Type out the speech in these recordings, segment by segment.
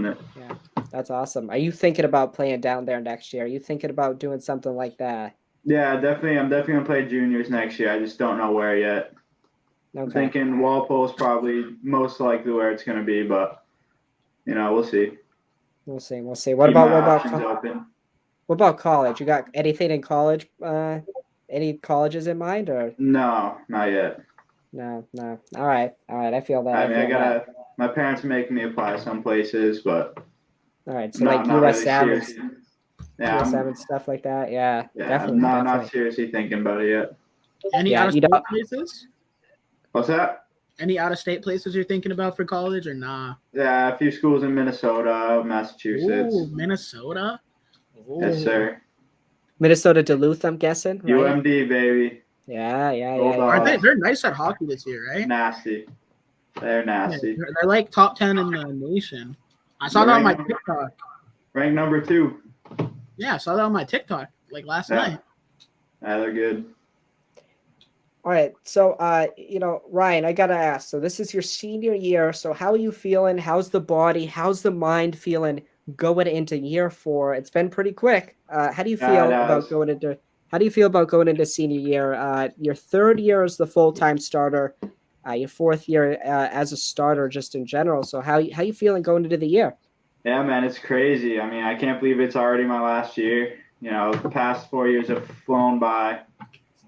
doing it. Yeah, that's awesome. Are you thinking about playing down there next year? Are you thinking about doing something like that? Yeah, definitely. I'm definitely gonna play juniors next year. I just don't know where yet. I'm Okay, thinking Walpole's probably most likely where it's gonna be, but we'll see. we'll see. We'll see. Keep my options open. What about college? You got anything in college? Any colleges in mind or No, not yet. no? No. All right. All right. I feel that. I I mean, I feel that. gotta. My parents are making me apply some places, but All right. So like not really USM and seriously. Yeah, USM and stuff like that. Yeah. yeah, I'm Definitely. not Definitely. seriously thinking about it yet. Any Yeah. out of state places? What's that? Any out of state places you're thinking about for college or nah? Yeah, a few schools in Minnesota, Massachusetts. Ooh, Minnesota. Ooh. Yes, sir. Minnesota Duluth, I'm guessing, right? UMD, baby. Yeah. Aren't they? They're nice at hockey this year, right? Nasty. They're nasty. Yeah, they're like top 10 in the nation. I saw that on my TikTok. Ranked number 2. Yeah, I saw that on my TikTok like last night. Yeah, they're good. All right. So, Ryan, I got to ask. So this is your senior year. So how are you feeling? How's the body? How's the mind feeling going into year 4? It's been pretty quick. How do you feel about going into senior year? Your 3rd year as the full-time starter, your 4th year as a starter just in general. So how you feeling going into the year? Yeah, man, it's crazy. I mean, I can't believe it's already my last year. The past 4 years have flown by.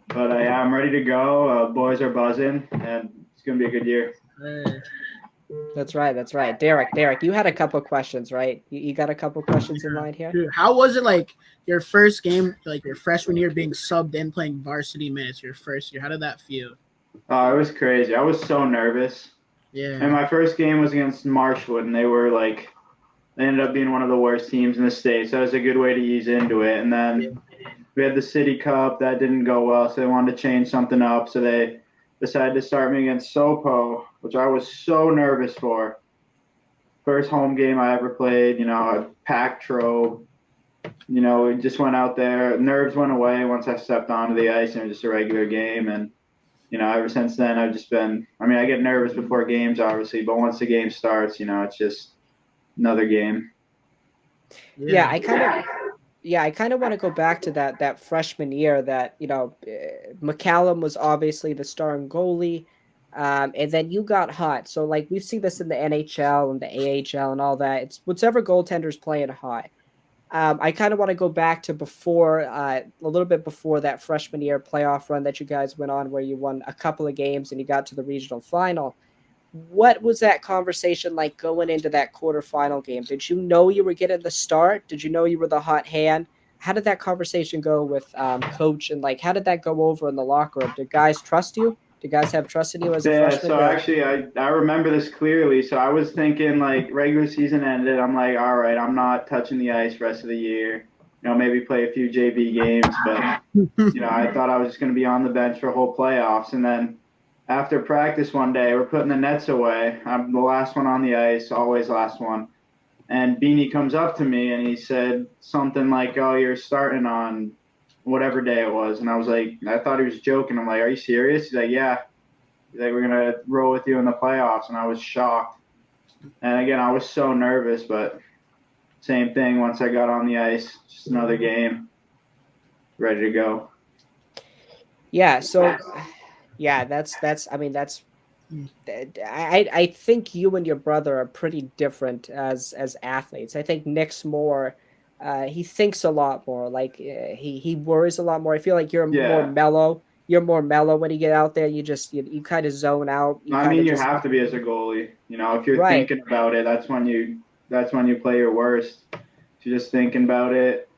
But I'm ready to go. Boys are buzzing, and it's going to be a good year. That's right. Derek, you had a couple of questions, right? You got a couple of questions in mind here? Dude, how was it like your first game, like your freshman year being subbed in playing varsity minutes your first year? How did that feel? Oh, it was crazy. I was so nervous. Yeah. And my first game was against Marshwood, and they ended up being one of the worst teams in the state. So it was a good way to ease into it. And then we had the City Cup. That didn't go well, so they wanted to change something up. So they decided to start me against Sopo, which I was so nervous for. First home game I ever played, a packed Trobe. We just went out there. Nerves went away once I stepped onto the ice, and it was just a regular game. And, ever since then, I've just been – I mean, I get nervous before games, obviously, but once the game starts, it's just another game. Yeah, I kind of want to go back to that freshman year that, McCallum was obviously the starting goalie, and then you got hot. So, like, we've seen this in the NHL and the AHL and all that. It's whichever goaltender's playing hot. I kind of want to go back to before, a little bit before that freshman year playoff run that you guys went on where you won a couple of games and you got to the regional final. What was that conversation like going into that quarterfinal game? Did you know you were getting the start? Did you know you were the hot hand? How did that conversation go with coach? And how did that go over in the locker room? Did guys trust you? Did guys have trust in you as a freshman? So actually, I remember this clearly. So I was thinking regular season ended. I'm like, all right, I'm not touching the ice rest of the year. Maybe play a few JV games. But, I thought I was just going to be on the bench for whole playoffs. And then after practice one day, we're putting the nets away. I'm the last one on the ice, always last one. And Beanie comes up to me and he said something like, oh, you're starting on whatever day it was. And I was like, I thought he was joking. I'm like, are you serious? He's like, yeah. He's like, we're going to roll with you in the playoffs. And I was shocked. And again, I was so nervous, but same thing once I got on the ice, just another game, ready to go. Yeah. So, yeah, I think you and your brother are pretty different as athletes. I think Nick's more, he thinks a lot more. He worries a lot more. I feel like you're more mellow. You're more mellow when you get out there. You kind of zone out. You have to be as a goalie. If you're thinking about it, that's when you play your worst. If you're just thinking about it,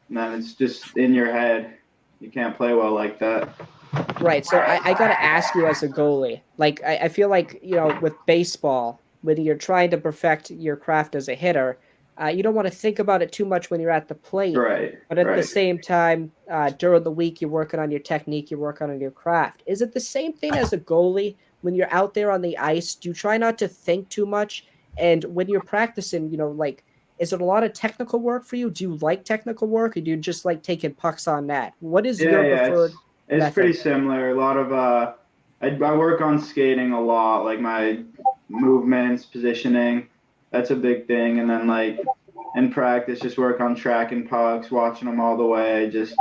and then it's just in your head. You can't play well like that. Right. So I got to ask you as a goalie, I feel like, with baseball, when you're trying to perfect your craft as a hitter, you don't want to think about it too much when you're at the plate. Right. But at the same time, during the week, you're working on your technique, you're working on your craft. Is it the same thing as a goalie when you're out there on the ice? Do you try not to think too much? And when you're practicing, is it a lot of technical work for you? Do you like technical work, or do you just like taking pucks on net? What is your preferred It's method? pretty similar. A lot of I work on skating a lot, like my movements, positioning. that's a big thing. And then like in practice, just work on tracking pucks, watching them all the way, just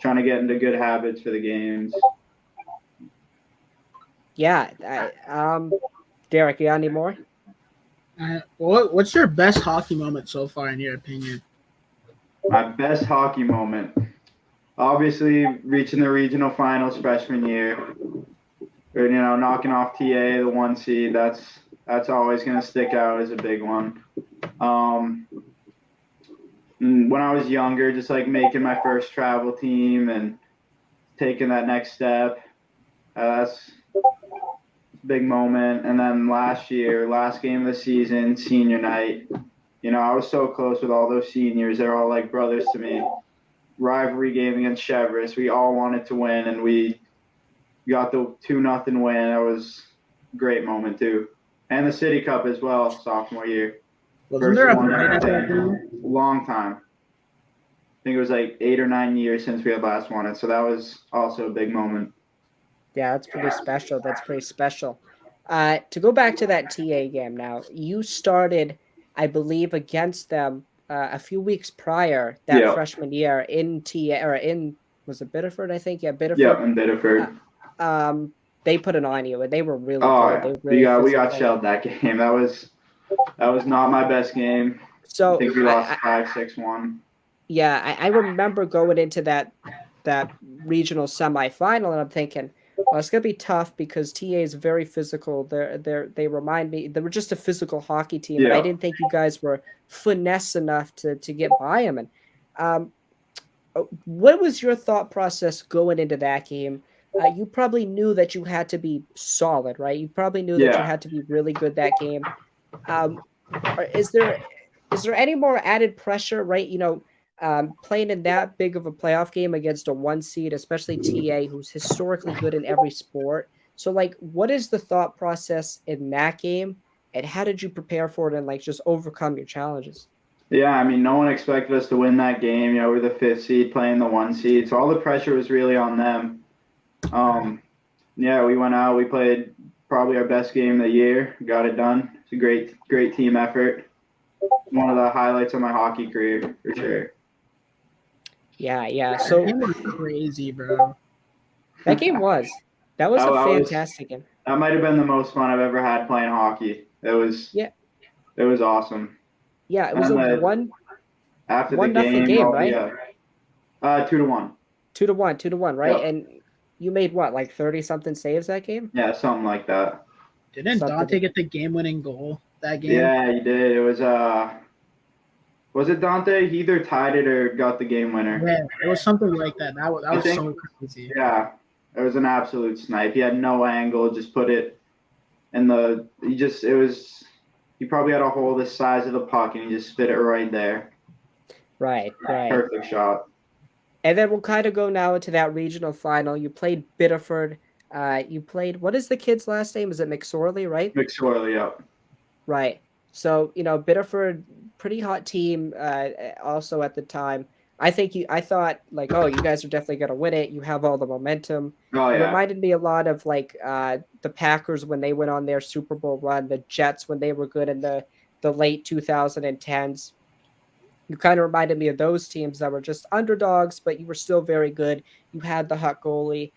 trying to get into good habits for the games. Yeah. Derek, you got any more? What's your best hockey moment so far, in your opinion? My best hockey moment, obviously reaching the regional finals freshman year, or knocking off TA, the 1 seed. That's always going to stick out as a big one. When I was younger, just like making my first travel team and taking that next step, that's a big moment. And then last year, last game of the season, senior night, I was so close with all those seniors. They're all like brothers to me. Rivalry game against Chevrolet. We all wanted to win, and we got the 2-0 win. That was a great moment too. And the City Cup as well, sophomore year. Wasn't there a fight at that game? Long time. I think it was like 8 or 9 years since we had last won it. So that was also a big moment. Yeah, that's pretty special. That's pretty special. To go back to that TA game now, you started, I believe, against them a few weeks prior that freshman year in TA or in, was it Biddeford? I think, yeah, Biddeford. Yeah, in Biddeford. They put it on you, and they were really good. They really we got shelled that game. That was not my best game. So I think we lost 5-6-1. Yeah, I remember going into that regional semifinal, and I'm thinking, well, it's gonna be tough because TA is very physical. They remind me, they were just a physical hockey team, and I didn't think you guys were finesse enough to get by them. And what was your thought process going into that game? You probably knew that you had to be solid, right? You probably knew that you had to be really good that game. Is there any more added pressure, right? Playing in that big of a playoff game against a 1 seed, especially TA, who's historically good in every sport. So, like, what is the thought process in that game, and how did you prepare for it and like just overcome your challenges? Yeah, I mean, no one expected us to win that game. We're the 5th seed playing the 1 seed, so all the pressure was really on them. We went out. We played probably our best game of the year. Got it done. It's a great team effort. One of the highlights of my hockey career for sure. Yeah. So that game was crazy, bro. That was a fantastic game. That might have been the most fun I've ever had playing hockey. It was awesome. Yeah, it was a one after the game, right? Yeah. 2-1. 2-1, right? Yep. And you made what, like 30-something saves that game? Yeah, something like that. Didn't Dante get the game-winning goal that game? Yeah, he did. It was it Dante? He either tied it or got the game winner. Yeah, it was something like that. That was so crazy. Yeah, it was an absolute snipe. He had no angle, just put it in the. He probably had a hole the size of the puck, and he just spit it right there. Right. Perfect shot. And then we'll kind of go now into that regional final. You played Biddeford. You played, what is the kid's last name? Is it McSorley, right? McSorley, yep. Right. So, Biddeford, pretty hot team also at the time. I thought like, oh, you guys are definitely going to win it. You have all the momentum. Oh, yeah. It reminded me a lot of like the Packers when they went on their Super Bowl run, the Jets when they were good in the late 2010s. You kind of reminded me of those teams that were just underdogs, but you were still very good. You had the hot goalie.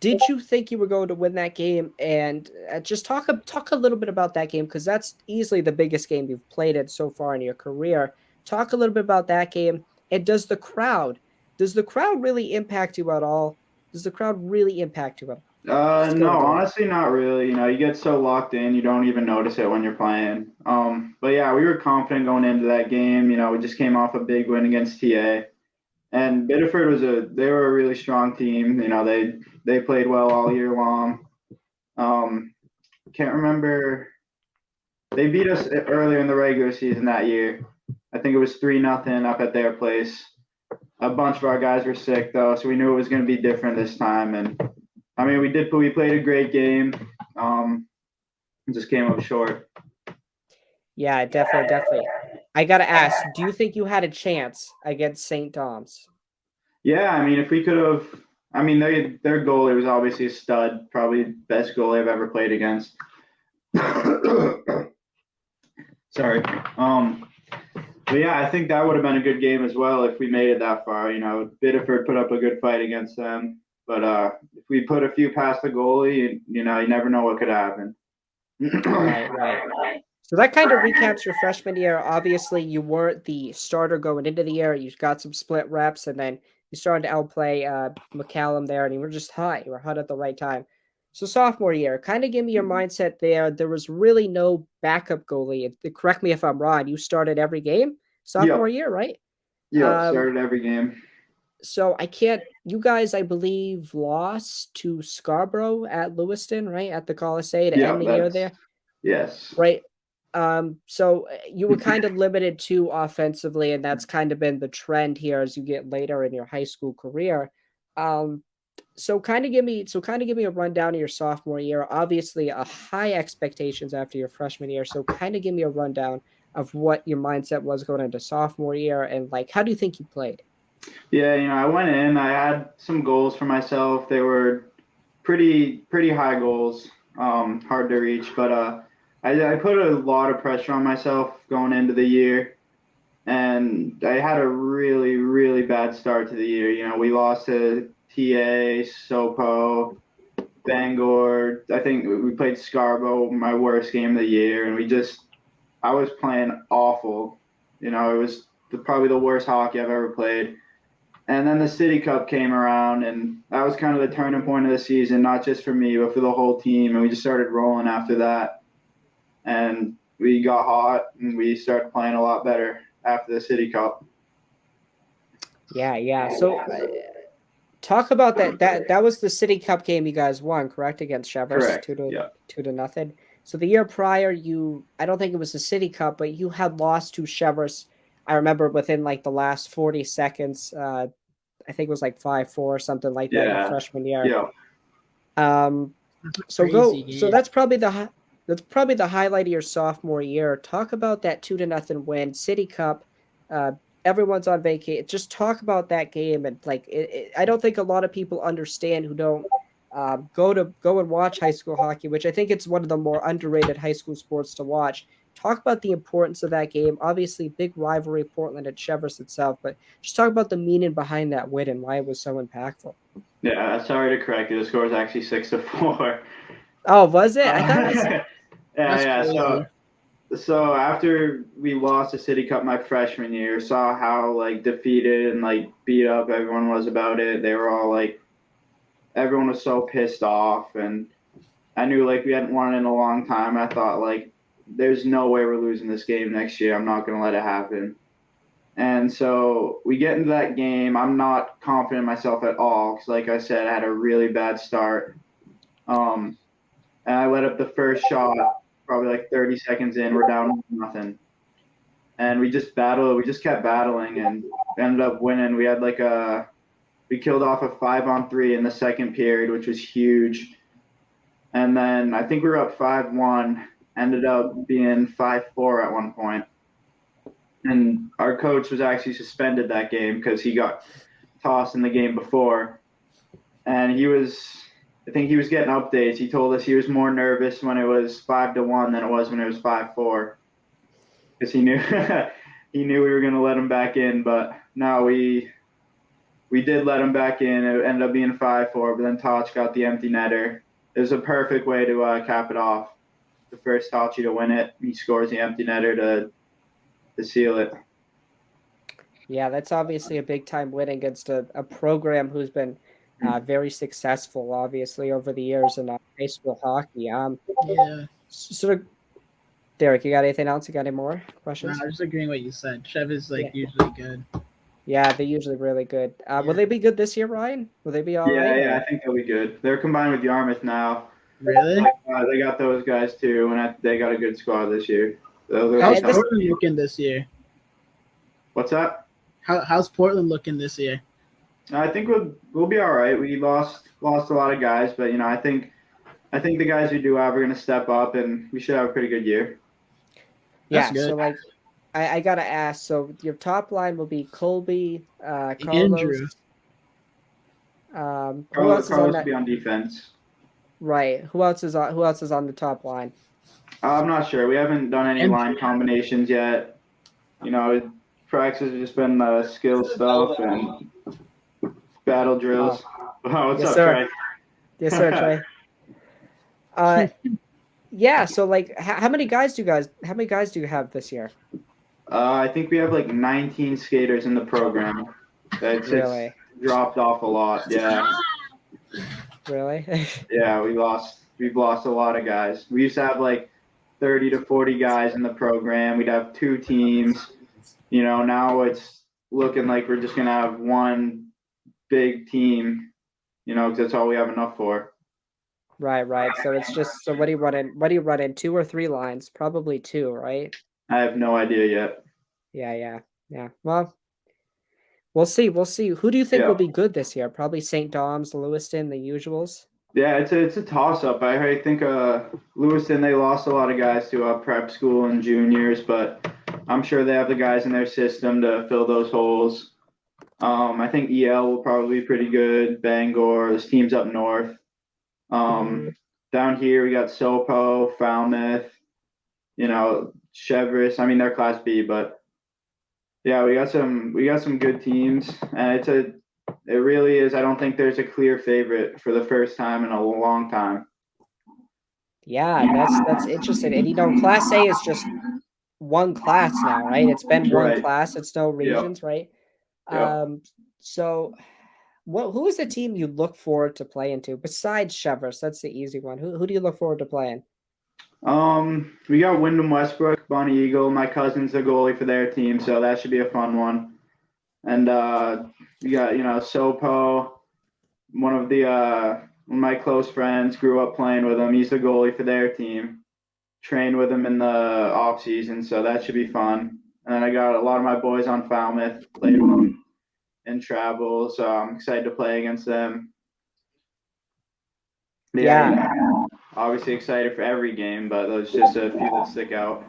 Did you think you were going to win that game? And just talk a little bit about that game, because that's easily the biggest game you've played in so far in your career. Talk a little bit about that game. And does the crowd really impact you at all? Does the crowd really impact you at all? No, honestly, not really. You get so locked in, you don't even notice it when you're playing. But yeah, we were confident going into that game. We just came off a big win against TA, and Biddeford they were a really strong team. They played well all year long. Can't remember. They beat us earlier in the regular season that year. I think it was 3-0 up at their place. A bunch of our guys were sick though, so we knew it was going to be different this time. And I mean, we played a great game. Just came up short. Yeah, definitely. I gotta ask, do you think you had a chance against St. Dom's? Yeah, I mean, if we could have, I mean, their goalie was obviously a stud, probably best goalie I've ever played against. Sorry. But yeah, I think that would have been a good game as well if we made it that far. You know, Biddeford put up a good fight against them, but if we put a few past the goalie, you never know what could happen. Right. So that kind of recaps your freshman year. Obviously, you weren't the starter going into the year. You got some split reps, and then you started to outplay McCallum there, and you were just hot. You were hot at the right time. So sophomore year, kind of give me your mindset there. There was really no backup goalie. Correct me if I'm wrong. You started every game sophomore Yep. year, right? Yep. Started every game. So I can't. You guys, I believe, lost to Scarborough at Lewiston, right, at the Coliseum to Yeah, end the year there. Yes. Right. So you were kind of limited to offensively, and that's kind of been the trend here as you get later in your high school career. So kind of give me a rundown of your sophomore year. Obviously, a high expectations after your freshman year. So kind of give me a rundown of what your mindset was going into sophomore year, and like how do you think you played? Yeah, I went in. I had some goals for myself. They were pretty high goals, hard to reach, but I put a lot of pressure on myself going into the year, and I had a really bad start to the year. We lost to TA, Sopo, Bangor. I think we played Scarborough, my worst game of the year, and I was playing awful. It was probably the worst hockey I've ever played. And then the City Cup came around, and that was kind of the turning point of the season, not just for me, but for the whole team. And we just started rolling after that. And we got hot, and we started playing a lot better after the City Cup. Yeah. So talk about that. That was the City Cup game you guys won, correct? Against Chevers, Correct. 2-0. So the year prior, I don't think it was the City Cup, but you had lost to Chevers. I remember within like the last 40 seconds. I think it was like 5-4 or something like that your freshman year. Yeah. So that's probably the highlight of your sophomore year. Talk about that 2-0 win, City Cup. Everyone's on vacation. Just talk about that game, and like I don't think a lot of people understand who don't go and watch high school hockey, which I think it's one of the more underrated high school sports to watch. Talk about the importance of that game. Obviously, big rivalry, Portland and Chevers itself, but just talk about the meaning behind that win and why it was so impactful. Yeah, sorry to correct you. The score is actually 6-4. Oh, was it? I thought it was. Yeah. So after we lost the City Cup my freshman year, saw how like defeated and like beat up everyone was about it. They were all like, everyone was so pissed off, and I knew like we hadn't won in a long time. I thought like, there's no way we're losing this game next year. I'm not going to let it happen. And so we get into that game. I'm not confident in myself at all because, like I said, I had a really bad start. And I let up the first shot, probably like 30 seconds in. We're down 0-0. And we just battled. We just kept battling and ended up winning. We had we killed off a 5-on-3 in the second period, which was huge. And then I think we were up 5-1. Ended up being 5-4 at one point. And our coach was actually suspended that game because he got tossed in the game before. And I think he was getting updates. He told us he was more nervous when it was 5-1 than it was when it was 5-4. Because he knew we were going to let him back in. But no, we did let him back in. It ended up being 5-4, but then Toch got the empty netter. It was a perfect way to cap it off. The first Tachi to win it. He scores the empty netter to seal it. Yeah, that's obviously a big time win against a program who's been very successful, obviously, over the years in high school hockey. Yeah. So, Derek, you got anything else? You got any more questions? No, I'm just agreeing with what you said. Chev is usually good. Yeah, they're usually really good. Will they be good this year, Ryan? Will they be all right? Yeah, I think they'll be good. They're combined with Yarmouth now. Really? They got those guys too, and they got a good squad this year. How's Portland looking this year? What's that? How's Portland looking this year? I think we'll be all right. We lost a lot of guys, but I think the guys we do have are going to step up, and we should have a pretty good year. Yeah, so like I gotta ask. So your top line will be Colby, Carlos. Andrew. Carlos will be on defense. Right. Who else is on the top line? I'm not sure. We haven't done any line combinations yet. Practice has just been skill stuff and battle drills. Oh, what's Yes, up, sir. Trey? Yes, sir, Trey. Yeah. So, like, how many guys do you have this year? I think we have like 19 skaters in the program. It's Really? dropped off a lot. Yeah. Really? Yeah, we've lost a lot of guys. We used to have like 30 to 40 guys in the program. We'd have 2 teams. Now it's looking like we're just gonna have one big team, because that's all we have enough for. Right. So it's just what do you run in? What do you run in? 2 or 3 lines? Probably 2, right? I have no idea yet. Yeah. Well, we'll see. Who do you think will Yeah. be good this year? Probably St. Dom's, Lewiston, the usuals. Yeah, it's a toss up. I think Lewiston, they lost a lot of guys to prep school and juniors, but I'm sure they have the guys in their system to fill those holes. I think EL will probably be pretty good. Bangor, this team's up north. Down here we got Sopo, Falmouth, Chevrolet. I mean they're Class B, but yeah, we got some good teams, and it really is. I don't think there's a clear favorite for the first time in a long time. Yeah, that's interesting. And Class A is just one class now, right? It's been one Right. class. It's no regions, Yep. right? Yep. So who is the team you look forward to playing to besides Chevrolet? That's the easy one. Who do you look forward to playing? We got Wyndham Westbrook, Bonnie Eagle. My cousin's the goalie for their team, so that should be a fun one. And we got Sopo, one of my close friends, grew up playing with him. He's the goalie for their team. Trained with him in the off season, so that should be fun. And then I got a lot of my boys on Falmouth, played with them in travel, so I'm excited to play against them. Yeah. Obviously excited for every game, but there's just a few that stick out.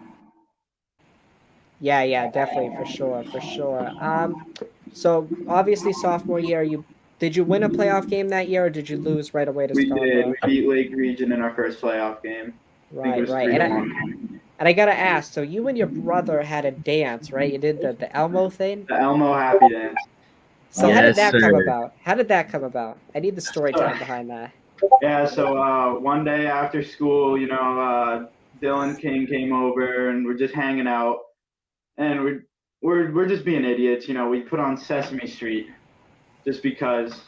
Yeah, definitely for sure. So obviously sophomore year, did you win a playoff game that year, or did you lose right away to We did. We Scarborough? beat Lake Region in our first playoff game. I think it was Right. 3-1. And I gotta ask, so you and your brother had a dance, right? You did the Elmo thing. The Elmo Happy Dance. So how did Yes, that come sir. about? How did that come about? I need the story time behind that. Yeah, so one day after school, Dylan King came over and we're just hanging out, and we're just being idiots. We put on Sesame Street just because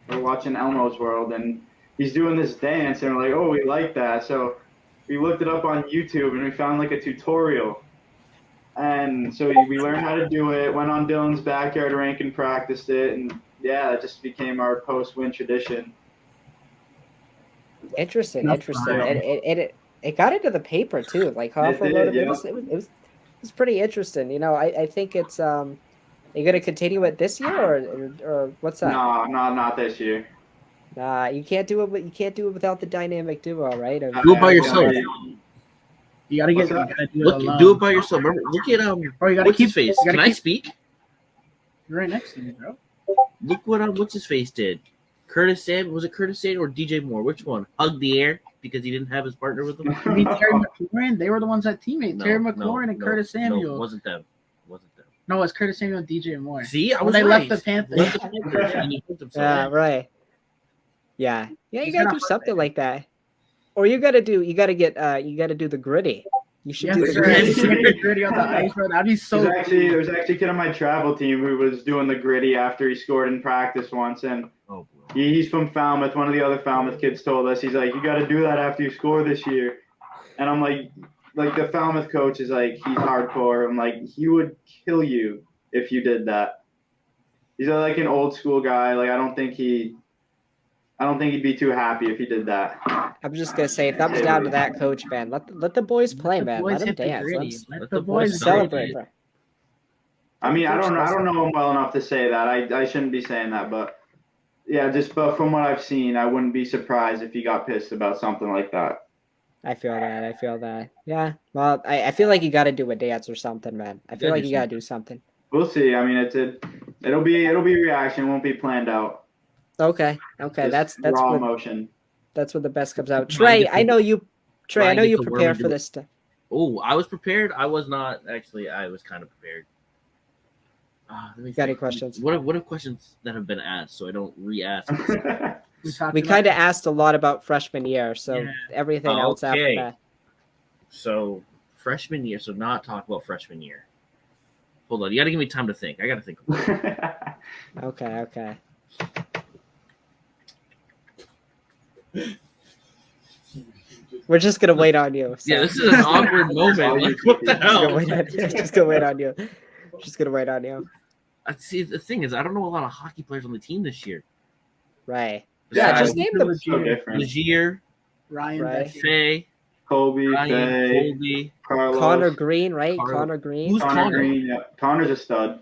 we're watching Elmo's World, and he's doing this dance, and we're like, oh, we like that. So we looked it up on YouTube, and we found like a tutorial. And so we learned how to do it, went on Dylan's backyard rink and practiced it, and yeah, it just became our post-win tradition. Interesting. That's It got into the paper too. Like Hoffer It wrote did, it. It was pretty interesting. I think it's are you gonna continue it this year or what's that? No, not this year. Nah, you can't do it. You can't do it without the dynamic duo, right? Do it by yourself. You gotta What's you that? gotta do it Look, alone. do it by yourself. Remember, look at Or you gotta what's keep his face? you gotta Can I keep- speak? You're right next to me, bro. Look what what's his face did. Curtis Sam, was it Curtis Sam or DJ Moore? Which one? Hugged the air because he didn't have his partner with him. I mean, Terry McLaurin, they were the ones that teammate. No, Terry no, McLaurin and no, Curtis Samuel. No, wasn't them. No, it's Curtis Samuel and DJ Moore. See, I When was they right. left the Panthers. Left the Panthers and he put himself. Yeah, right. Yeah. You He's gotta gonna do hurt something it. like that. Or you gotta do the gritty. You should Yes, do the sir. gritty. Get gritty on the ice, bro. That'd be so. There's actually a kid on my travel team who was doing the gritty after he scored in practice once, and Oh, boy. he's from Falmouth. One of the other Falmouth kids told us, he's like, you got to do that after you score this year. And I'm like the Falmouth coach is like, he's hardcore. I'm like, he would kill you if you did that. He's like an old school guy. Like I don't think he'd be too happy if he did that. I'm just gonna say thumbs down to that coach, man. Let the boys play, man. Let them dance. Let the the boys boys Celebrate, celebrate. bro. I mean, I don't know him well enough to say that. I shouldn't be saying that, but yeah, but from what I've seen, I wouldn't be surprised if he got pissed about something like that. I feel that. Yeah. Well, I feel like you got to do a dance or something, man. I feel like you got to do something. We'll see. I mean, it'll be a reaction. It won't be planned out. Okay. Just That's raw what emotion. that's what the best comes out. Trey, I know you. Trey, I know you prepare for this stuff. Oh, I was prepared. I was not actually. I was kind of prepared. Let me Got any think. questions? What are questions that have been asked so I don't re-ask? We kind of asked a lot about freshman year, so Yeah. everything else after Okay. that. So freshman year. So not talk about freshman year. Hold on. You got to give me time to think. I got to think. Okay. We're just gonna wait on you. So. Yeah, this is an awkward moment. Like, what the hell? Just gonna wait on you. Just gonna wait on you. See, the thing is, I don't know a lot of hockey players on the team this year. Right. Yeah, Yeah, just it's name them. so different. Legier, Ryan Right. Beckett. Faye, Colby, Ryan, Faye, Colby. Carlos, Connor Green, right? Connor- Connor Green. Who's Connor Connor? Green. Yeah, Connor's a stud.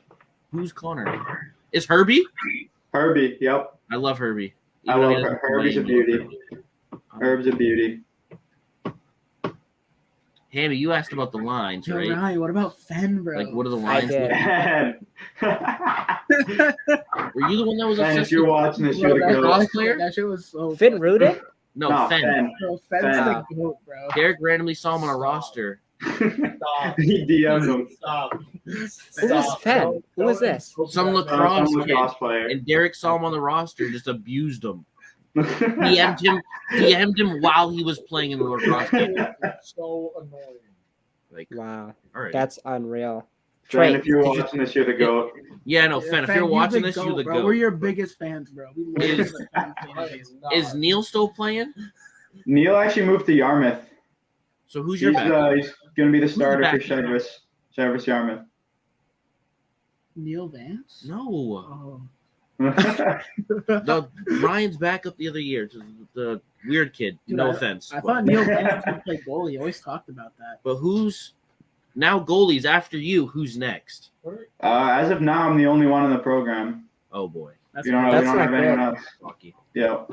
Who's Connor? Is Herbie? Herbie. Yep. I love Herbie. I Even though he love doesn't Herbie's play, a beauty. Herb's a beauty. Hammy, you asked about the lines, Yo, right? Ryan, what about Fen, bro? Like, what are the I lines? did. Man. Were you the one that was Man, if obsessed you're with watching this, Bro, you're the that, goat. that, player? that shit was so Finn funny. Rudin? No, No, Fen. Fen. Bro, Fen's Fen. the goat, bro. Derek randomly saw him on a roster. He DM'd him. Who is Fen? Who is this? Some lacrosse Some kid. lacrosse player. And Derek saw him on the roster and just abused him. DM'd him while he was playing in the lacrosse game. So annoying. Like, Wow, all right. that's unreal. Fen, Trey, if you're did you- watching this, you're the goat. Yeah, no, Fen, if Fen, you're watching the this, goat, you're the bro. goat. We're your biggest fans, bro. We love Is- the Fen fan base. Is Neil still playing? Neil actually moved to Yarmouth. So who's your He's, back? he's going to be the starter for backup? Chevrolet Yarmouth. Neil Vance? No. Oh. The Ryan's backup the other year. The weird kid. Dude, No offense. I but- thought Neil Vance would play goalie. He always talked about that. But who's now goalies after you? Who's next? As of now, I'm the only one in the program. Oh boy, That's We don't That's have not anyone good. else. hockey. Yeah.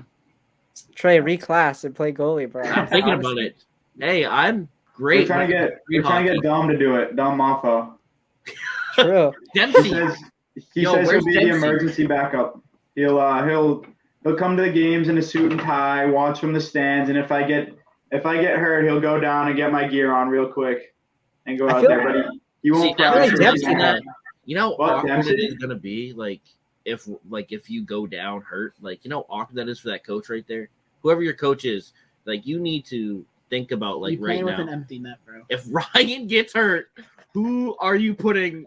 Trey, reclass and play goalie, bro. I'm thinking about Honestly. it. Hey, I'm We're great. trying to get Dom to do it. Dom Moffo. True. He Dempsey. says Yo, he'll where's be the Dempsey? emergency backup. He'll come to the games in a suit and tie, watch from the stands, and if I get hurt, he'll go down and get my gear on real quick and go I out feel there. But he won't See, now practice. Dempsey He won't- You know how What, awkward Dempsey? it is gonna be, like if you go down hurt, like you know how awkward that is for that coach right there. Whoever your coach is, like you need to think about like you right playing with an now. empty net, bro. If Ryan gets hurt, who are you putting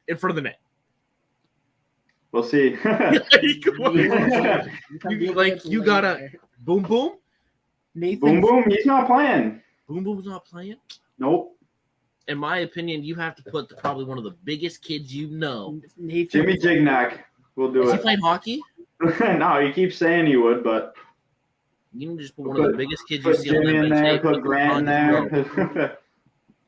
in front of the net? We'll see. You gotta boom boom. Nathan. Boom boom, he's not playing. Boom boom's not playing. Nope. In my opinion, you have to put probably one of the biggest kids you know. Nathan. Jimmy Jignack will do Is he it. playing hockey? No, he keeps saying he would, but You can just put one of the biggest kids you put see on Jimmy that in bench. there, Hey, put this Grant in on his row. there.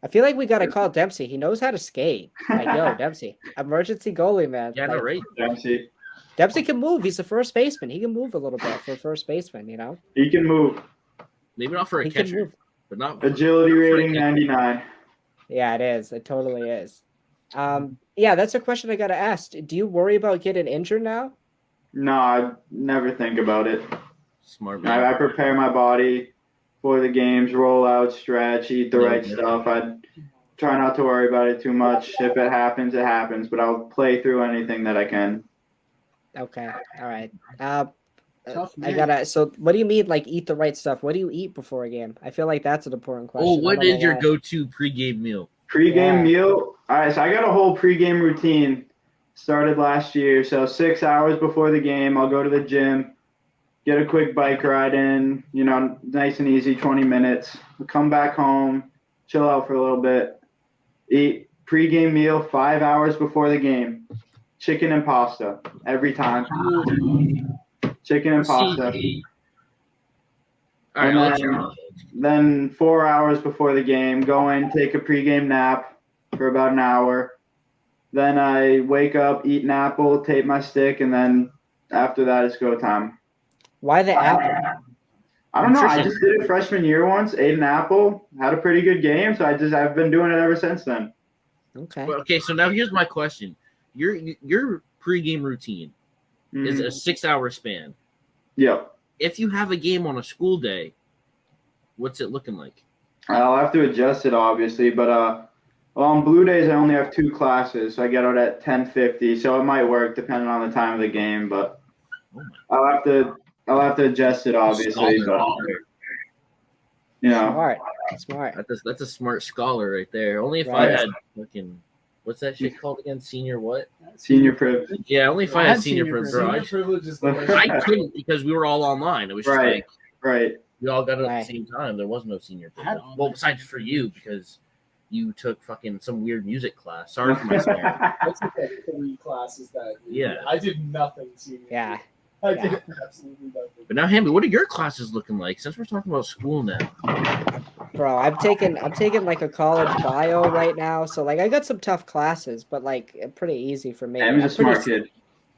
I feel like we gotta call Dempsey. He knows how to skate. Like, yo, Dempsey, emergency goalie, man. Yeah, Like, no, right. Dempsey, Dempsey can move. He's a first baseman. He can move a little bit for a first baseman. You know, he can move. Maybe not for a he can catcher, move. but not Agility for a rating catcher. 99. Yeah, it is. It totally is. Yeah, that's a question I gotta ask. Do you worry about getting injured now? No, I never think about it. Smart man. I prepare my body for the games, roll out, stretch, eat the right Yeah. stuff. I try not to worry about it too much. If it happens, it happens. But I'll play through anything that I can. Okay, all right. Tough I man. gotta. So, what do you mean, like eat the right stuff? What do you eat before a game? I feel like that's an important question. Oh, I what don't know is your why. go-to pregame meal? Pre-game Yeah. meal. All right, so I got a whole pre-game routine. Started last year. So 6 hours before the game, I'll go to the gym, get a quick bike ride in. You know, nice and easy, 20 minutes. Come back home, chill out for a little bit. Eat pre-game meal 5 hours before the game. Chicken and pasta every time. Chicken and pasta. All right, And I'll let you. then 4 hours before the game, go in, take a pregame nap for about an hour. Then I wake up, eat an apple, tape my stick, and then after that it's go time. Why the apple? I don't know. I Nutrition. just did it freshman year once, ate an apple, had a pretty good game, so I've been doing it ever since then. Okay. Well, okay, so now here's my question: your pregame routine is a 6-hour span. Yep. If you have a game on a school day, what's it looking like? I'll have to adjust it obviously, but well, on blue days I only have 2 classes, so I get out at 10:50, so it might work depending on the time of the game, but Oh my I'll have to adjust it obviously, scholar but right there. you know, Smart. That's a smart scholar right there. Only if I Right. had fucking what's that shit called again? Senior what? senior privilege. Yeah, only if I had senior privilege. privilege. I, Senior privilege is the worst. I couldn't because we were all online. It was just Right. like Right. we all got it at Right. the same time. There was no senior I had privilege. all Well, my besides for you because you took fucking some weird music class. Sorry for my swearing. I took like 3 classes that year. Yeah. I did nothing senior Yeah. year. I Yeah. did absolutely nothing. But now, Hamby, what are your classes looking like? Since we're talking about school now, Bro, I'm taking like a college bio right now, so like I got some tough classes, but like pretty easy for me. He's a smart kid.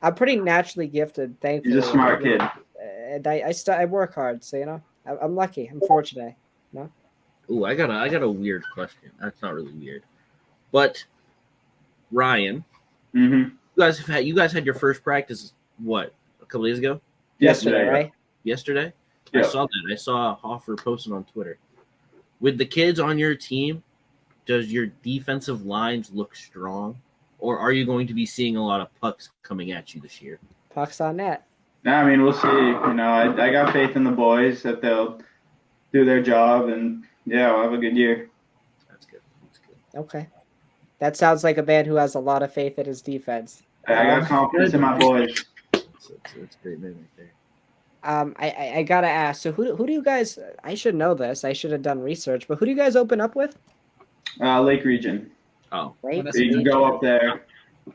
I'm pretty naturally gifted, thankfully. He's a smart kid. And I work hard, so you know I'm lucky. I'm fortunate. ooh, I got a weird question. That's not really weird, but Ryan, Mm-hmm. you guys had your first practice what a couple days ago? Yesterday, right? Yesterday? Yeah. I saw that. I saw Hoffer posted on Twitter. With the kids on your team, does your defensive lines look strong? Or are you going to be seeing a lot of pucks coming at you this year? Pucks on net. No, I mean, we'll see. You know, I got faith in the boys that they'll do their job, and yeah, we'll have a good year. That's good. That's good. Okay. That sounds like a man who has a lot of faith in his defense. I got confidence in my boys. That's a great man right there. I gotta ask. So who do you guys? I should know this. I should have done research. But who do you guys open up with? Lake Region. Oh, Right. that's So you can go up there,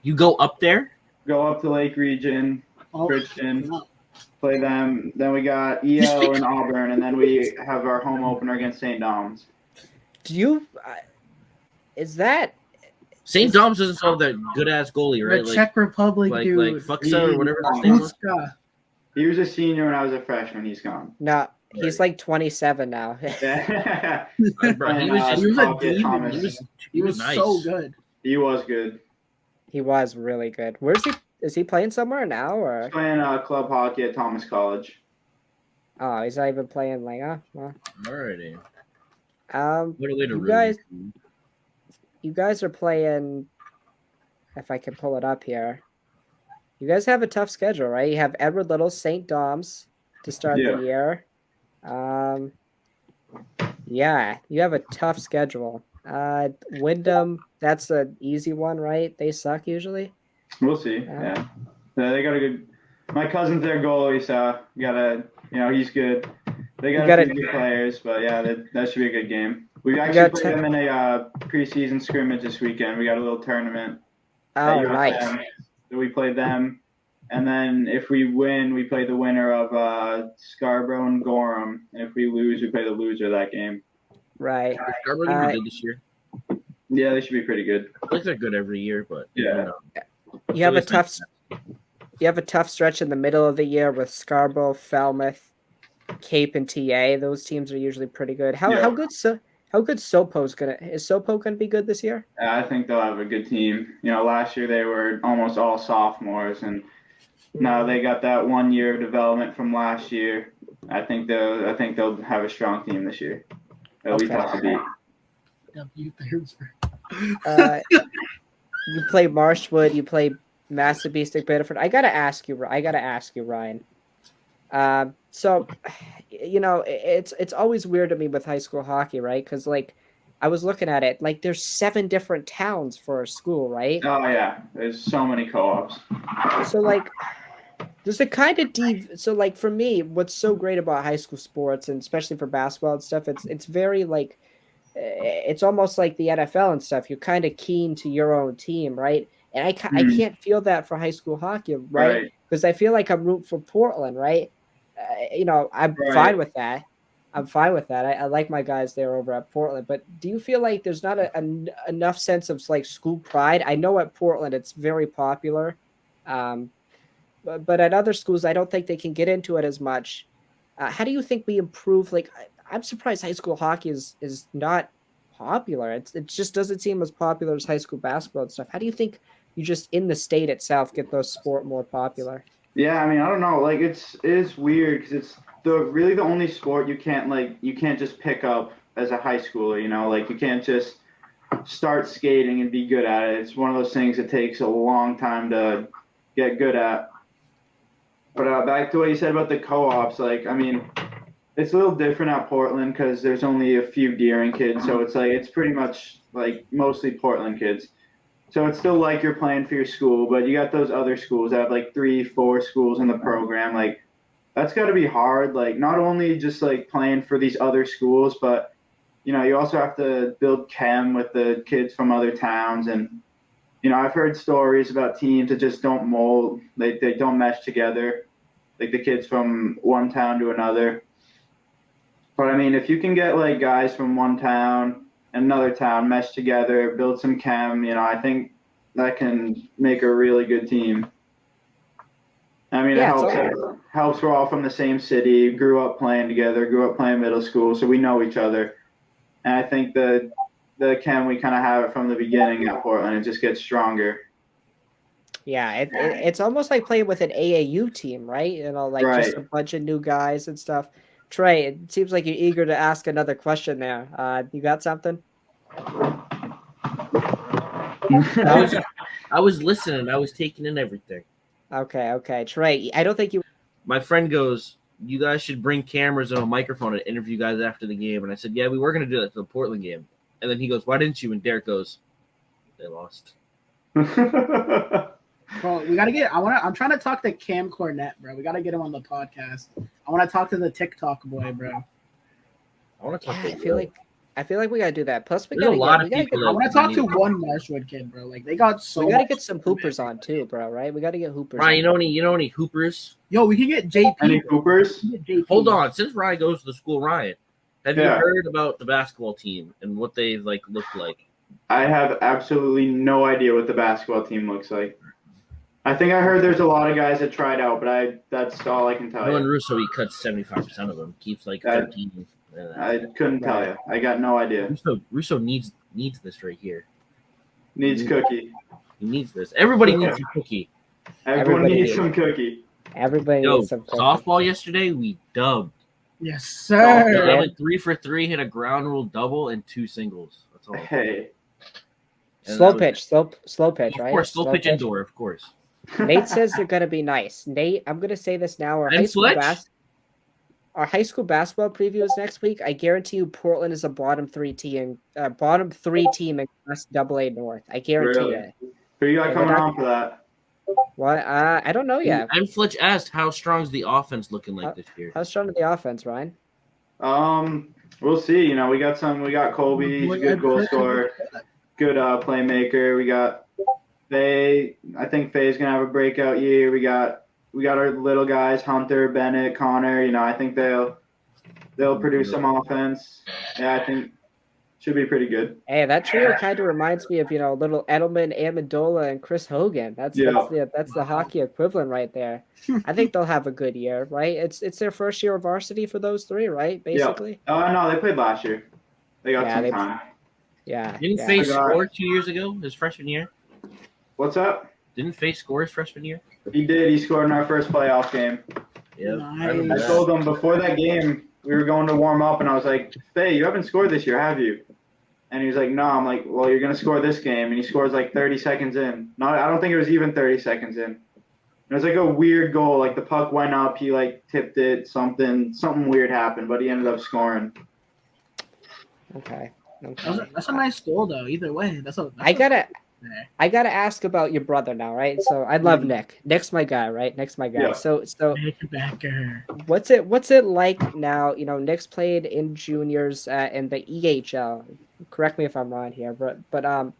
you go up there? go up to Lake Region, Oh, Christian, no. play them. Then we got You EO speak- and Auburn, and then we have our home opener against St. Dom's. Do you? Is that? St. Dom's doesn't have that good ass goalie, right? The Czech Republic like dude. Fuxa or whatever his name was. Fuska. He was a senior when I was a freshman. He's gone. No, he's like 27 now. Yeah. Bro, he was just He was a Thomas. demon. He was nice. so good. He was good. He was really good. Where's he? Is he playing somewhere now or? Playing club hockey at Thomas College. Oh, he's not even playing like. Well. Alrighty. Um, What a way to You ruin guys- it. you guys are playing. If I can pull it up here, you guys have a tough schedule, right? You have Edward Little, St. Dom's to start Yeah. the year. Yeah, you have a tough schedule. Wyndham, that's an easy one, right? They suck usually. We'll see. Yeah. They got a good. My cousin's their goalie, so he's good. They got a few good players, but yeah, that should be a good game. We actually got played them in a preseason scrimmage this weekend. We got a little tournament. Oh, at nice. USM. So we played them, and then if we win, we play the winner of Scarborough and Gorham. And if we lose, we play the loser of that game. Right. Scarborough gonna be good this year. Yeah, they should be pretty good. I think they're good every year, but Yeah. You have a It's always tough. You have a tough stretch in the middle of the year with Scarborough, Falmouth, Cape, and TA. Those teams are usually pretty good. How Yeah. good Sopo's gonna? Is Sopo gonna be good this year? I think they'll have a good team. You know, last year they were almost all sophomores, and now they got that 1 year of development from last year. I think they'll have a strong team this year. It'll be Okay. tough to beat. You play Marshwood. You play Massapequa, Bedford. I gotta ask you, Ryan. So, you know, it's always weird to me with high school hockey, right? Because like, I was looking at it, like there's 7 different towns for a school, right? Oh yeah, there's so many co-ops. So like, there's a kind of so like for me, what's so great about high school sports, and especially for basketball and stuff, it's very like, it's almost like the NFL and stuff. You're kind of keen to your own team, right? And I can't feel that for high school hockey, right? Because I feel like I'm rooting for Portland, right? You know, I'm fine with that. I like my guys there over at Portland. But do you feel like there's not enough sense of like school pride? I know at Portland it's very popular, but at other schools I don't think they can get into it as much. How do you think we improve? Like, I'm surprised high school hockey is not popular. It just doesn't seem as popular as high school basketball and stuff. How do you think you just in the state itself get those sport more popular? Yeah, I mean, I don't know. Like, it's weird because it's the only sport you can't just pick up as a high schooler. You know, like you can't just start skating and be good at it. It's one of those things that takes a long time to get good at. But back to what you said about the co-ops, like, I mean, it's a little different at Portland because there's only a few Deering kids, so it's like it's pretty much like mostly Portland kids. So it's still like you're playing for your school, but you got those other schools that have like 3, 4 schools in the program. Like that's got to be hard. Like not only just like playing for these other schools, but you know you also have to build chem with the kids from other towns. And you know I've heard stories about teams that just don't mold. They don't mesh together, like the kids from one town to another. But I mean, if you can get like guys from one town and another town mesh together, build some chem, you know, I think that can make a really good team. I mean, Yeah, it helps we're all from the same city, grew up playing together, grew up playing middle school, so we know each other. And I think the chem we kind of have it from the beginning at Portland. It just gets stronger. Yeah, it's almost like playing with an AAU team, right? You know, like just a bunch of new guys and stuff. Trey, it seems like you're eager to ask another question there. You got something? I was listening. I was taking in everything. Okay. Trey, I don't think you. My friend goes, "You guys should bring cameras and a microphone and interview guys after the game." And I said, "Yeah, we were going to do that for the Portland game." And then he goes, "Why didn't you?" And Derek goes, "They lost." Bro, we gotta get. I'm trying to talk to Cam Cornett, bro. We gotta get him on the podcast. I want to talk to the TikTok boy, bro. I want to talk. Yeah, I feel like we gotta do that. Plus, we There's gotta a lot get, of we gotta people get, that I want to talk to one Marshwood kid, bro. Like they got so. we gotta much get some hoopers on too, bro. Right? We gotta get hoopers. Ryan, on. you know any hoopers? Yo, we can get JP. Any Coopers? We can get JP. Hold on, since Ryan goes to the school, Ryan, have you Yeah. heard about the basketball team and what they like looked like? I have absolutely no idea what the basketball team looks like. I think I heard there's a lot of guys that tried out, but that's all I can tell Nolan you. Russo, he cuts 75% of them, keeps like 13. I couldn't tell you. I got no idea. Russo needs this right here. Needs cookie. He needs this. Everybody needs a cookie. Everyone Everybody needs needs some cookie. Everybody Yo, needs some cookies. softball yesterday, we dubbed. Yes, I sir. went 3 for 3, hit a ground rule double and 2 singles. That's all. Hey. And Slow that was- pitch, slow pitch, Of right? course, slow pitch indoor, of course. Nate says they're gonna be nice. Nate, I'm gonna say this now. And Fletch? Our high school basketball preview is next week. I guarantee you, Portland is a bottom three team in Class AA North. I guarantee Really? it. Who you got Yeah, coming we're not- on for that? What? I don't know yet. And Fletch asked, how strong is the offense looking like this year? How's strong the offense, Ryan? We'll see. You know, we got Colby, he's a good goal scorer, good playmaker. We got Faye. I think Faye's gonna have a breakout year. We got our little guys, Hunter, Bennett, Connor. You know, I think they'll produce some offense. Yeah, I think should be pretty good. Hey, that trio kind of reminds me of little Edelman, Amendola, and Chris Hogan. That's the hockey equivalent right there. I think they'll have a good year, right? It's their first year of varsity for those three, right? Basically. Oh no, they played last year. They got some they- time. Yeah. Didn't yeah. Faye score 2 years ago, his freshman year? What's up? Didn't Faye score his freshman year? He did. He scored in our first playoff game. Yeah. Nice. I told him before that game we were going to warm up, and I was like, "Faye, you haven't scored this year, have you?" And he was like, "No." I'm like, "Well, you're gonna score this game," and he scores like 30 seconds in. I don't think it was even 30 seconds in. It was like a weird goal. Like the puck went up, he like tipped it. Something weird happened, but he ended up scoring. Okay. That's a nice goal, though. Either way, I gotta ask about your brother now, right? So I love Nick. Nick's my guy, right? Nick's my guy. Yeah. So backer. what's it like now? Nick's played in juniors in the EHL. Correct me if I'm wrong here, but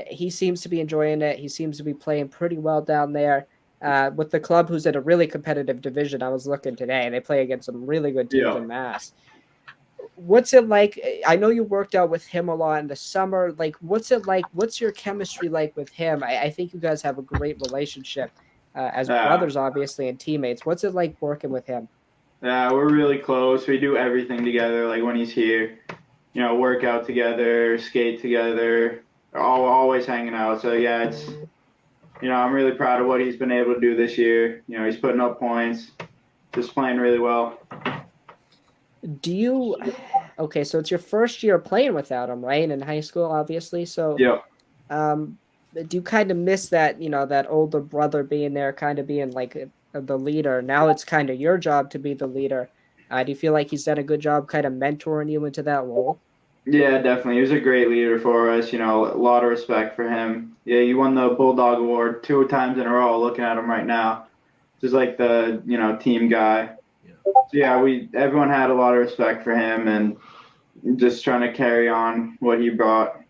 he seems to be enjoying it. He seems to be playing pretty well down there with the club, who's in a really competitive division. I was looking today. They play against some really good teams in Mass. What's it like? I know you worked out with him a lot in the summer. Like, what's it like? What's your chemistry like with him? I think you guys have a great relationship as brothers, obviously, and teammates. What's it like working with him? Yeah, we're really close. We do everything together. Like when he's here, work out together, skate together. We're always hanging out. So yeah, it's I'm really proud of what he's been able to do this year. He's putting up points, just playing really well. Do you Okay, so it's your first year playing without him, right? In high school, obviously. So, Yeah. do you kind of miss that, that older brother being there, kind of being like the leader? Now it's kind of your job to be the leader. Do you feel like he's done a good job kind of mentoring you into that role? Yeah, definitely. He was a great leader for us. A lot of respect for him. Yeah, he won the Bulldog Award 2 times in a row. Looking at him right now, just like the team guy. Yeah. So yeah, everyone had a lot of respect for him, and just trying to carry on what he brought.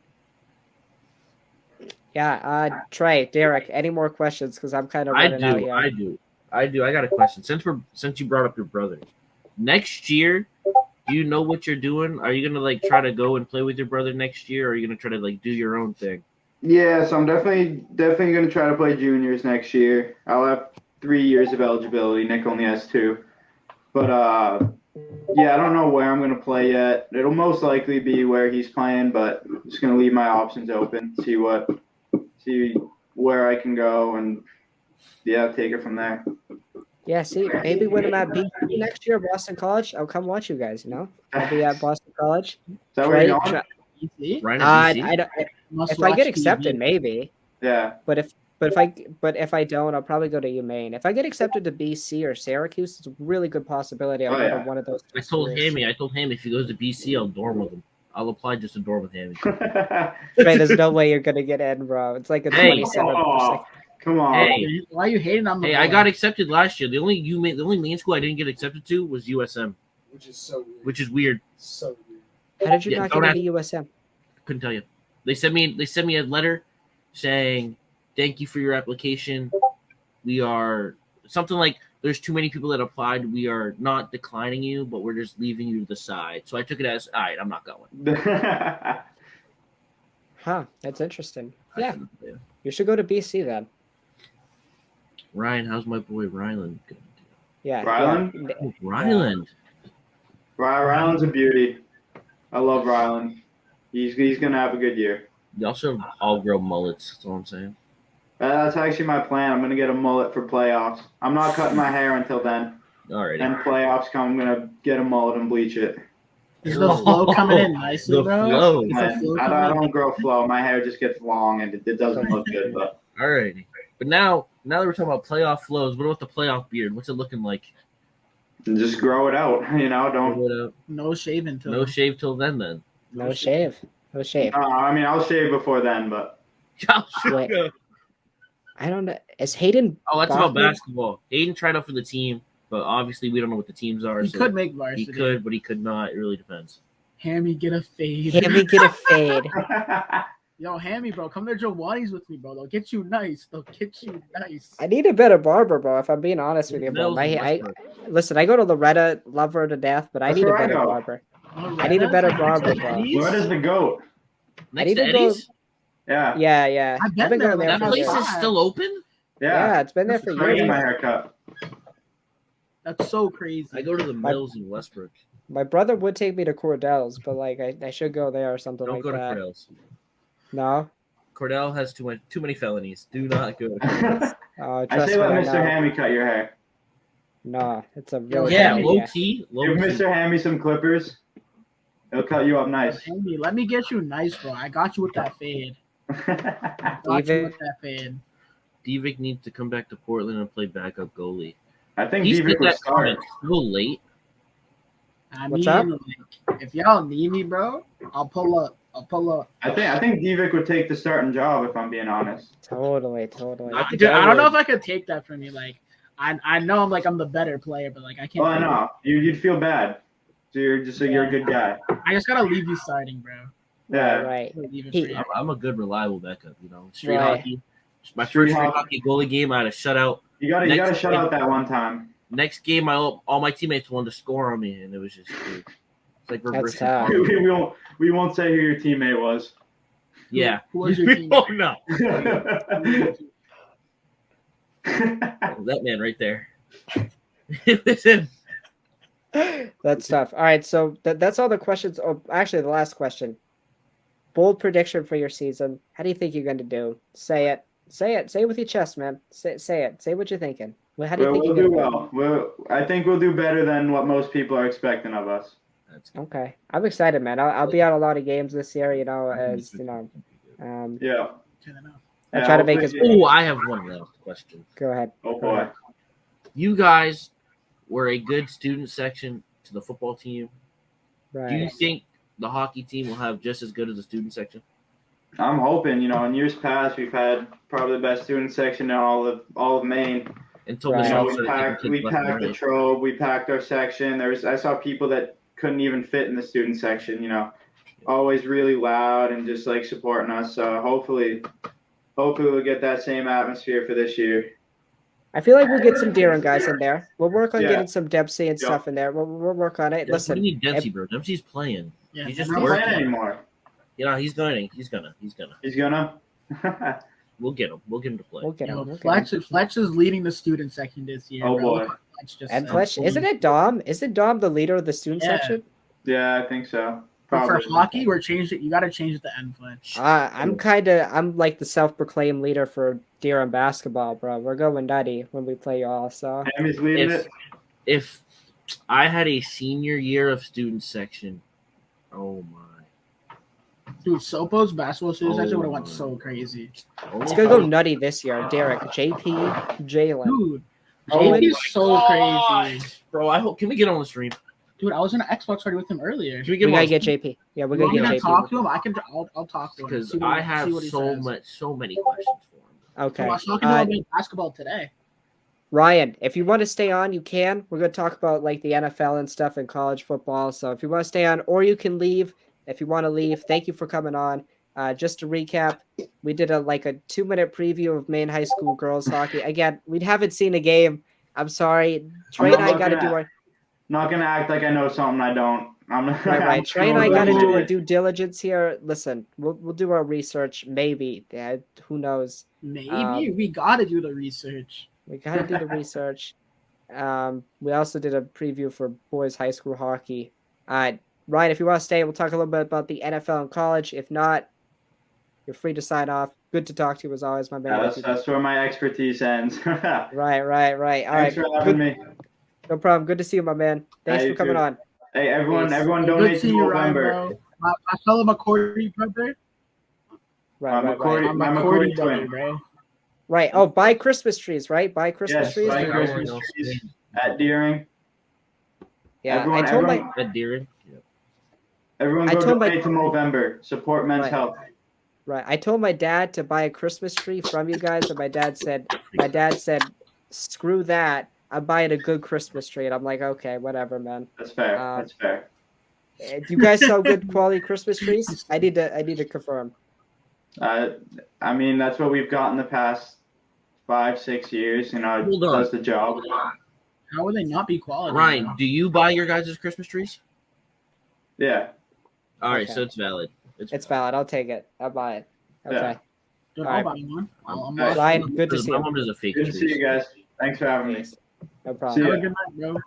Yeah, Trey, Derek, any more questions? Because I'm kind of I running out do. here. I do. I got a question. Since you brought up your brother, next year, do you know what you're doing? Are you gonna try to go and play with your brother next year, or are you gonna try to do your own thing? Yeah, so I'm definitely gonna try to play juniors next year. I'll have 3 years of eligibility. Nick only has 2. But yeah, I don't know where I'm gonna play yet. It'll most likely be where he's playing, but I'm just gonna leave my options open, see where I can go, and yeah, take it from there. Yeah, see, maybe when I'm at BC next year, Boston College, I'll come watch you guys. I'll be at Boston College. Is that where you're Trey, going? You see? Ryan at BC? I don't. Must If I watch get TV. accepted, maybe. Yeah. But if I don't, I'll probably go to UMaine. If I get accepted to BC or Syracuse, it's a really good possibility I'll Oh, go to yeah. one of those. I told him if he goes to BC, I'll dorm with him. I'll apply just to dorm with Hammy. Trey, there's no way you're gonna get in, bro. It's like a Hey. 27%. Oh, come on. Hey, Why are you hating on the hey, boy? I got accepted last year. The only main school I didn't get accepted to was USM, Which is so weird. which is weird. So weird. How did you Yeah, not don't get ask- into USM? Couldn't tell you. They sent me a letter saying thank you for your application. We are something like there's too many people that applied. We are not declining you, but we're just leaving you to the side. So I took it as all right. I'm not going. Huh? That's interesting. I Yeah, couldn't do it. you should go to BC then. Ryan, how's my boy Ryland going? Yeah. Ryland? Yeah. Oh, Ryland. Ryland's a beauty. I love Ryland. He's gonna have a good year. Y'all should all grow mullets. That's all I'm saying. That's actually my plan. I'm gonna get a mullet for playoffs. I'm not cutting my hair until then. Alrighty. And playoffs come, I'm gonna get a mullet and bleach it. Is the flow coming in nicely, The bro? flow. Is the Man, flow I coming in? don't grow flow. My hair just gets long and it doesn't look good. But Alrighty. But now that we're talking about playoff flows, what about the playoff beard? What's it looking like? just grow it out. Don't. Grow it out. No shaving till No shave till then. No shave. No shave. I mean, I'll shave before then, but Wait. I don't know. Is Hayden? Oh, that's about Bachman? basketball. Hayden tried out for the team, but obviously we don't know what the teams are. He so could make varsity. He could, but he could not. It really depends. Hammy, get a fade. Hammy get a fade. Yo, Hammy, bro, come to Jawadi's with me, bro. They'll get you nice. I need a better barber, bro. If I'm being honest with you, bro. Mills and Listen. I go to Loretta, love her to death, but I That's need a where I better go. barber. I need a better barber, bro. Where does the goat? Next need to to go- Eddie's? Yeah. Yeah. I've been I've been there, going there like, That for That's place years. is still open? Yeah, it's been there for That's where I get years. my hair cut. That's so crazy. I go to the Mills in Westbrook. My brother would take me to Cordell's, but I should go there or something Don't like go to that. Cordell's. No. Cordell has too many felonies. Do not go to Cordell's. Oh, I trust say me, let I Mr. know. Hammy cut your hair. No, it's a Yo, really Yeah, bad low idea. key. Give Mr. Hammy some clippers. He'll cut you up nice. Hammy, let me get you nice, bro. I got you with that fade. Got you with that fade. Divock needs to come back to Portland and play backup goalie. I think He Divock said would that start. comment so late. I What's mean, up? like, if y'all need me, bro, I'll pull up. I think Divock would take the starting job if I'm being honest. Totally. Dude, I don't know if I could take that from you. Like, I know I'm the better player, but like I can't. Well, I take know you'd feel bad. So you're a good guy. it. I just gotta leave you starting, bro. Yeah. Right. Leave it He- for you. I'm a good, reliable backup. Street Right. hockey. My Street first street hockey. hockey goalie game, I had a shutout. You gotta Next shut game. out that one time. Next game, all my teammates wanted to score on me, and it was just it's like reverse. tough. We won't say who your teammate was. Yeah. Who was your team? Oh no, that man right there. Listen, That's tough. All right, so that's all the questions. Oh, actually, the last question. Bold prediction for your season. How do you think you're going to do? Say it. Say it with your chest, man. Say it. Say what you're thinking. How do you think We'll you're do going to well. I think we'll do better than what most people are expecting of us. That's good. Okay, I'm excited, man. I'll be at a lot of games this year. You know, as you know, Yeah. I try to make as. hopefully- Oh, I have one last question. Go ahead. Oh Go ahead. boy. You guys were a good student section to the football team. Right. Do you think the hockey team will have just as good as the student section? I'm hoping. In years past, we've had probably the best student section in all of Maine. Until Right. this You know, all we started packed taking kids left and the right. Trobe, we packed our section. I saw people that couldn't even fit in the student section. Always really loud and just like supporting us. So hopefully we'll get that same atmosphere for this year. I feel like we'll get some Deering guys in there. We'll work on Yeah. getting some Dempsey and stuff in there. We'll work on it. What do Listen, you need Dempsey, bro? Dempsey's playing. Yeah, He's just He's not working. playing anymore. He's gonna. He's gonna. We'll get him. We'll get him to play. we'll get him. Yo, We'll get Fletch, him. Fletch is leading the student section this year. Oh, bro. boy. Look what Fletch just And said. Fletch, isn't it Dom? Isn't Dom the leader of the student Yeah. section? Yeah, I think so. But for Probably. hockey, we're changed it. You got to change it to end Fletch. I'm like the self-proclaimed leader for Deering basketball, bro. We're going nutty when we play y'all. So Tammy's leading If it. if I had a senior year of student section, oh my. Dude, Sopo's basketball student Oh, section would have went my. so crazy. it's gonna go nutty this year. Derek, JP, Jalen. Dude, Owen? JP's so crazy. Bro, I hope. Can we get on the stream? Dude, I was in an Xbox party with him earlier. Can we We get him gotta on get JP. Yeah, we're You gonna want me get to JP. talk to him? I'll talk to him. because See what- I see have what he so says. so many questions for him. Okay. I was talking to him about basketball today. Ryan, if you want to stay on, you can. We're going to talk about like the NFL and stuff and college football. So if you want to stay on, or you can leave. If you want to leave, thank you for coming on. Just to recap, we did a 2-minute preview of Maine high school girls hockey. Again, we haven't seen a game. I'm sorry. Trey and I got to do our Not gonna act like I know something I don't. right. Trey and I got to do our due diligence here. Listen, we'll do our research. Maybe. Yeah, who knows? Maybe we got to do the research. We got to do the research. We also did a preview for boys high school hockey. Ryan, if you want to stay, we'll talk a little bit about the NFL and college. If not, you're free to sign off. Good to talk to you as always, my man. That's where my expertise ends. Right. All right. Thanks for having me. No problem. Good to see you, my man. Thanks Hey, for coming too. on. Hey, everyone Peace. donate Good to seeing you, Ryan, November. bro. My fellow McCourty brother. Right. McCourty- My my McCourty McCourty brother, twin. bro. Right. Oh, buy Christmas trees, right? Buy Christmas Yes, trees. buy Right. Christmas trees at Deering. Yeah, Everyone- I told everyone- Ed Deering. Yeah. Everyone I go told my- donate to November. Support men's Right. health. I told my dad to buy a Christmas tree from you guys, and my dad said, "Screw that. I'm buying a good Christmas tree." And I'm like, "Okay, whatever, man." That's fair. Um, That's fair. Do you guys sell good quality Christmas trees? I need to confirm. I mean, that's what we've got in the past 5-6 years. It Hold on. does the job. How would they not be quality? Ryan, bro? do you buy your guys' Christmas trees? Yeah. All right, Okay. so it's valid. It's valid. I'll take it. I'll buy it. Okay. Yeah. Dude, All I'll right. buy one. I'm Ryan, lost. good to see My you. mom does a fake Good to tree. see you guys. Thanks for having me. No See problem. ya. Have a good night, bro.